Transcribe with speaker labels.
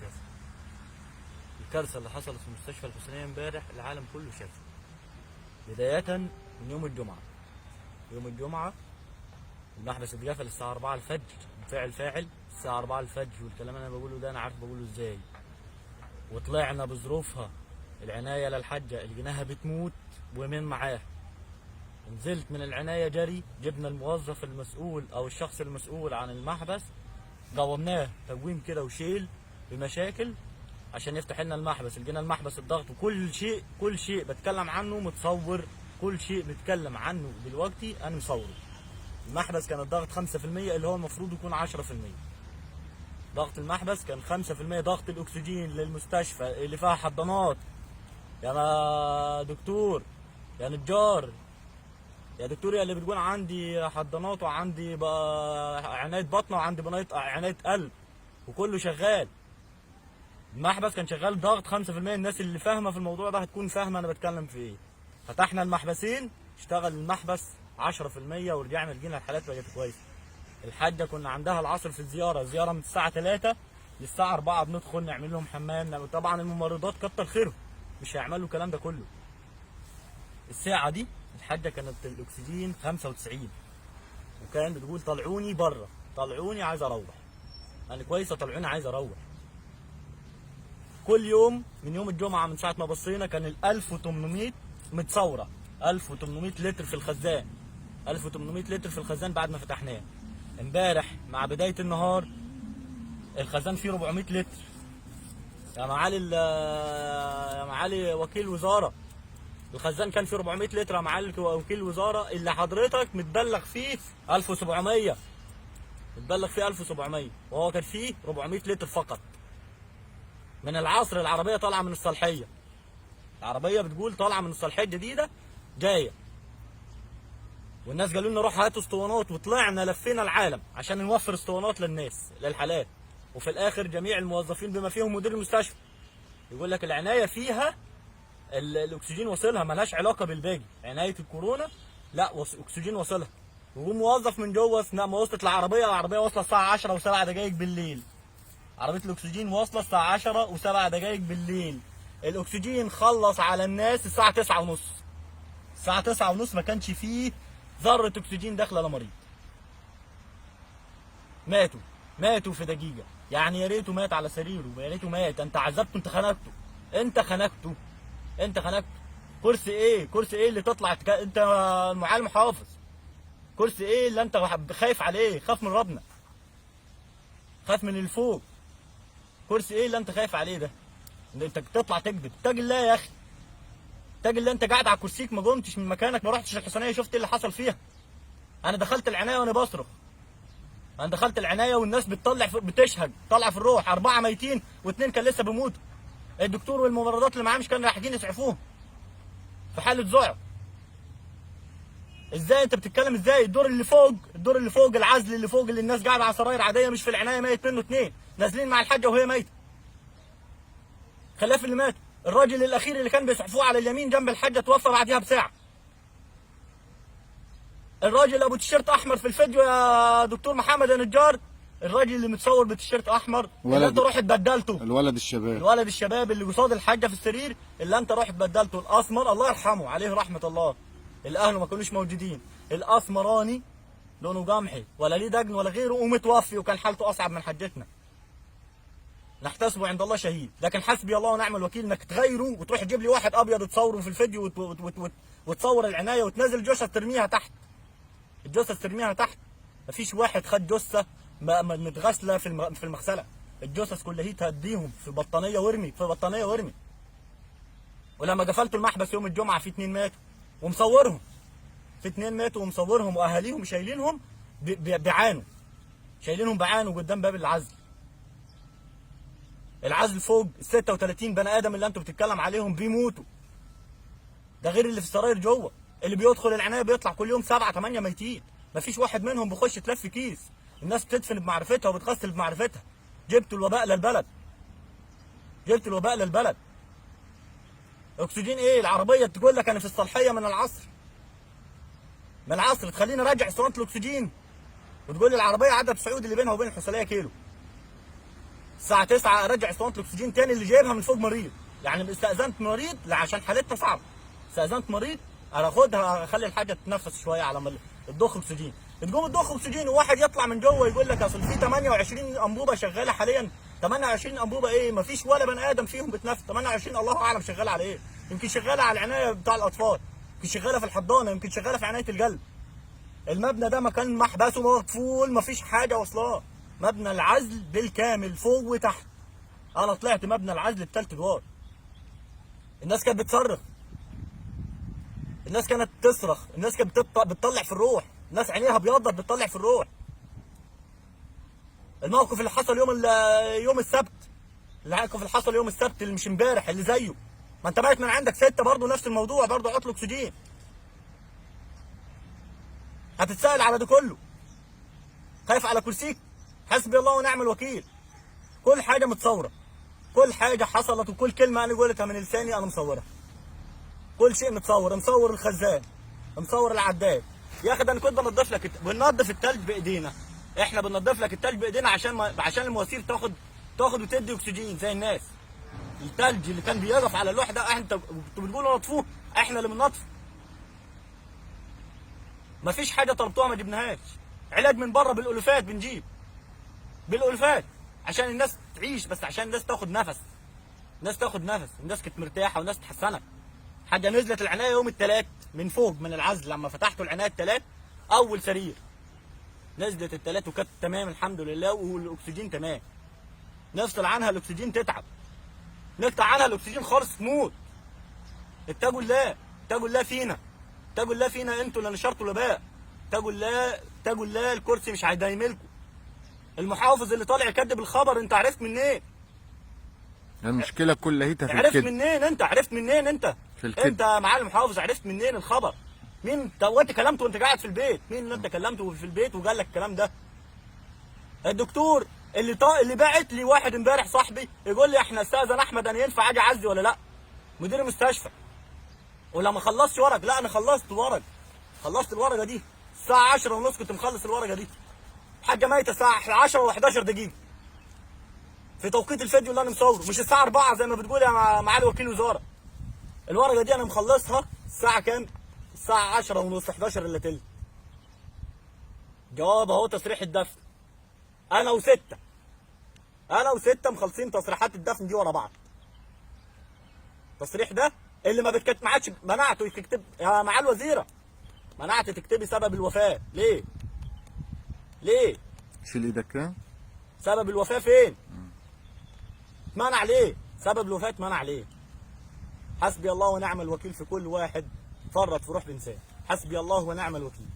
Speaker 1: شافها. الكارثه اللي حصلت في مستشفى الحسينيه امبارح العالم كله شافها. بدايه من يوم الجمعه. يوم الجمعه المحبس اتقفل الساعه 4 الفجر، فاعل الساعه 4 الفجر، والكلام اللي انا بقوله ده انا عارف بقوله ازاي. وطلعنا بظروفها العنايه للحاجه اللي جناها بتموت ومن معاها. نزلت من العنايه جري، جبنا الموظف المسؤول او الشخص المسؤول عن المحبس، قومناه تقويم كده وشيل بمشاكل عشان يفتح لنا المحبس. لقينا المحبس الضغط وكل شيء بتكلم عنه متصور، كل شيء بتكلم عنه دلوقتي انا مصوره. المحبس كان الضغط 5% اللي هو المفروض يكون 10%. ضغط المحبس كان 5%. ضغط الاكسجين للمستشفى اللي فيها حضانات يا دكتور يا نجار يا دكتور، يا اللي بتقول عندي حضانات وعندي عنايه بطنه وعندي عنايه قلب وكله شغال. المحبس كان شغال ضغط 5%. الناس اللي فاهمه في الموضوع ده هتكون فاهمه انا بتكلم في ايه. فتحنا المحبسين، اشتغل المحبس 10% ورجعنا لقينا الحالات بقت كويسه. الحاجه كنا عندها العصر في الزياره من الساعه 3 للساعه 4 بندخل نعمل لهم حمام. طبعا الممرضات كتر خيرهم مش هيعملوا الكلام ده كله. الساعه دي الحاجه كانت الاكسجين 95 وكان بتقول طلعوني بره، طلعوني عايز اروح. انا كويسه طلعوني عايز اروح. كل يوم من يوم الجمعه من ساعه ما بصينا كان ال 1800 متصوره، 1800 لتر في الخزان، 1800 لتر في الخزان بعد ما فتحناه. امبارح مع بدايه النهار الخزان فيه 400 لتر. يا معالي وكيل وزاره، الخزان كان فيه 400 لتر يا معالي وكيل الوزاره، اللي حضرتك متبلغ فيه 1700، متبلغ فيه 1700 وهو كان فيه 400 لتر فقط. من العصر العربيه طالعه من الصالحيه، العربيه بتقول طالعه من الصالحيه الجديده جايه، والناس قالوا لنا روح هاتوا اسطوانات، وطلعنا لفينا العالم عشان نوفر اسطوانات للناس للحالات. وفي الاخر جميع الموظفين بما فيهم مدير المستشفى يقول لك العنايه فيها الاكسجين واصلها، ملهاش علاقه بالباقي. عنايه الكورونا لا اكسجين واصلها. وهو موظف من جوه اثناء ما وصلت العربيه واصله الساعه 10 و7 دقائق بالليل. عربيه الاكسجين واصله الساعه 10 و7 دقائق بالليل. الاكسجين خلص على الناس الساعه 9:30. الساعه 9:30 ما كانش فيه ذره اكسجين داخله لمريض. ماتوا في دقيقه. يعني يا ريته مات على سريره، يا ريته مات. انت عذبته، انت خنقته. كرسي ايه اللي تطلع انت المعلم حافظ؟ كرسي ايه اللي انت خايف عليه؟ خاف من ربنا، خاف من اللي فوق. كرسي ايه اللي انت خايف عليه ده؟ ان انت تطلع تكذب؟ اتق الله يا اخي، اتق الله. انت قاعد على كرسيك ما قمتش من مكانك، ما رحتش الحسينيه شفت اللي حصل فيها. انا دخلت العنايه وانا بصرخ، انا دخلت العنايه والناس بتشهق طالعه في الروح. 4 ميتين و2 كان لسه بيموتوا. الدكتور والممرضات اللي معاه مش كانوا رايحين يسعفوهم في حاله ذعر. ازاي انت بتتكلم؟ ازاي الدور اللي فوق العزل اللي فوق اللي الناس قاعده على سراير عاديه مش في العنايه ميت منه 2 نازلين مع الحاجه وهي ميته. خلاف اللي مات. الراجل الاخير اللي كان بيسعفوه على اليمين جنب الحاجه توفى بعدها بساعه. الراجل ابو تيشيرت احمر في الفيديو يا دكتور محمد النجار، الراجل اللي متصور بتيشيرت احمر اللي انت رحت بدلته،
Speaker 2: الولد
Speaker 1: الشباب اللي قصاد الحاجه في السرير اللي انت رحت بدلته، الاسمر الله يرحمه عليه رحمه الله، اللي اهله ما كانوش موجودين، الاسمراني لونه قمحي ولا ليه دجن ولا غيره ومتوفي وكان حالته اصعب من حاجتنا. نحتسبه عند الله شهيد، لكن حسبي الله ونعم الوكيل انك تغيره وتروح تجيب لي واحد ابيض تصوره في الفيديو وتصور العنايه وتنزل جثه ترميها تحت. الجثث ترميها تحت. مفيش واحد خد جثه متغسله في المغسله. الجثث كلها تهديهم في بطانيه وارمي. ولما قفلتوا المحبس يوم الجمعه في 2 ماتوا ومصورهم، واهاليهم شايلينهم بعانوا قدام باب العزل فوق ال 36 بني ادم اللي انتوا بتتكلم عليهم بيموتوا. ده غير اللي في السراير جوه، اللي بيدخل العنايه بيطلع كل يوم 7 8 ميتين، مفيش واحد منهم بيخش تلف كيس. الناس بتدفن بمعرفتها وبتغسل بمعرفتها. جبتوا الوباء للبلد. اكسجين ايه؟ العربيه تقول لك انا في الصالحيه من العصر تخليني راجع اسطوانه الاكسجين وتقول لي العربيه عدد سعودي اللي بينها وبين الحسينيه كيلو. الساعه 9 ارجع اسطوانه الاكسجين تاني اللي جايبها من فوق مريض. يعني استاذنت مريض عشان حالتها صعبه، استاذنت مريض اخدها اخلي الحاجه تتنفس شويه على ما تضخ اكسجين. تقوم تضخ اكسجين وواحد يطلع من جوه يقول لك اصل في 28 انبوبه شغاله حاليا. 28 انبوبه ايه؟ ما فيش ولا بني ادم فيهم بتنفس. 28 الله اعلم شغاله على ايه. يمكن شغاله على العنايه بتاع الاطفال، يمكن شغاله في الحضانه، يمكن شغاله في عنايه القلب. المبنى ده مكان محبسه مقفول، ما فيش حاجه واصلاه. مبنى العزل بالكامل فوق وتحت. انا طلعت مبنى العزل بثلاث ادوار. الناس كانت بتصرخ، الناس كانت تصرخ، الناس كانت بتطلع في الروح، الناس عينيها ابيضت بتطلع في الروح. الموقف اللي حصل يوم السبت، الموقف اللي حصل يوم السبت اللي مش امبارح اللي زيه. ما انت بايت من عندك 6 برضه نفس الموضوع، برضه عطل اكسجين. هتتسأل على ده كله. خايف على كرسيك؟ حسبي الله ونعم الوكيل. كل حاجه متصوره، كل حاجه حصلت وكل كلمه انا قلتها من لساني انا مصورها. كل شيء متصور، مصور الخزان، مصور العداد. يا اخي ده انا كنت بنضف لك، بننضف التلج بايدينا. احنا بننضف لك التلج بايدينا عشان المواسير تاخد وتدي اكسجين زي الناس. التلج اللي كان بيقف على الوحده انتوا بتقولوا نطفوه، احنا اللي بننطفه. مفيش حاجه طلبتوها ما جبناهاش. علاج من بره بالالوفات بنجيب، بالالوفات عشان الناس تعيش، بس عشان الناس تاخد نفس. الناس تاخد نفس، الناس كانت مرتاحه والناس اتحسنت. حاجه نزلت العنايه يوم الثلاث من فوق من العزل، لما فتحتوا العنايه الثلاث اول سرير نزلت الثلاث وكانت تمام الحمد لله، والاكسجين تمام. نفصل عنها الاكسجين تتعب، نقطع عنها الاكسجين خالص تموت. اتقوا الله، اتقوا الله فينا، اتقوا الله فينا انتوا اللي نشرتوا الوباء. اتقوا الله، اتقوا الله. الكرسي مش هيدايملكم. المحافظ اللي طالع يكذب الخبر انت عرفت منين؟
Speaker 2: المشكله كلها في
Speaker 1: عرفت
Speaker 2: الكذب.
Speaker 1: منين انت؟ عرفت منين انت؟
Speaker 2: في الكذب.
Speaker 1: انت يا معالي المحافظ عرفت منين الخبر؟ مين وانت كلمته وانت قاعد في البيت؟ مين اللي انت كلمته في البيت وقال لك الكلام ده؟ الدكتور اللي باعت لي واحد امبارح صاحبي يقول لي احنا استاذن احمد انا ينفع اجي اعزي ولا لا؟ مدير المستشفى. ولما خلصت ورق، لا انا خلصت ورق، خلصت الورقه دي الساعه 10:30 كنت مخلص الورقه دي. الحاجه ميته الساعه 10 و11 دقيقه في توقيت الفيديو اللي انا مصوره، مش الساعه 4 زي ما بتقول يا معالي وكيل وزاره. الورقه دي انا مخلصها الساعه كام؟ الساعه 10:30 11 الا تلت. جواب اهو، تصريح الدفن. انا وستة مخلصين تصريحات الدفن دي ورا بعض. التصريح ده اللي ما بتكتب، ما عادش منعته يكتب يا معالي الوزيره، منعت تكتبي سبب الوفاه. ليه؟ ليه؟
Speaker 2: شيل ايدك.
Speaker 1: سبب الوفاه فين؟ اتمنع ليه؟ سبب الوفاه اتمنع ليه؟ حسبي الله ونعم الوكيل في كل واحد فرط في روح الانسان. حسبي الله ونعم الوكيل.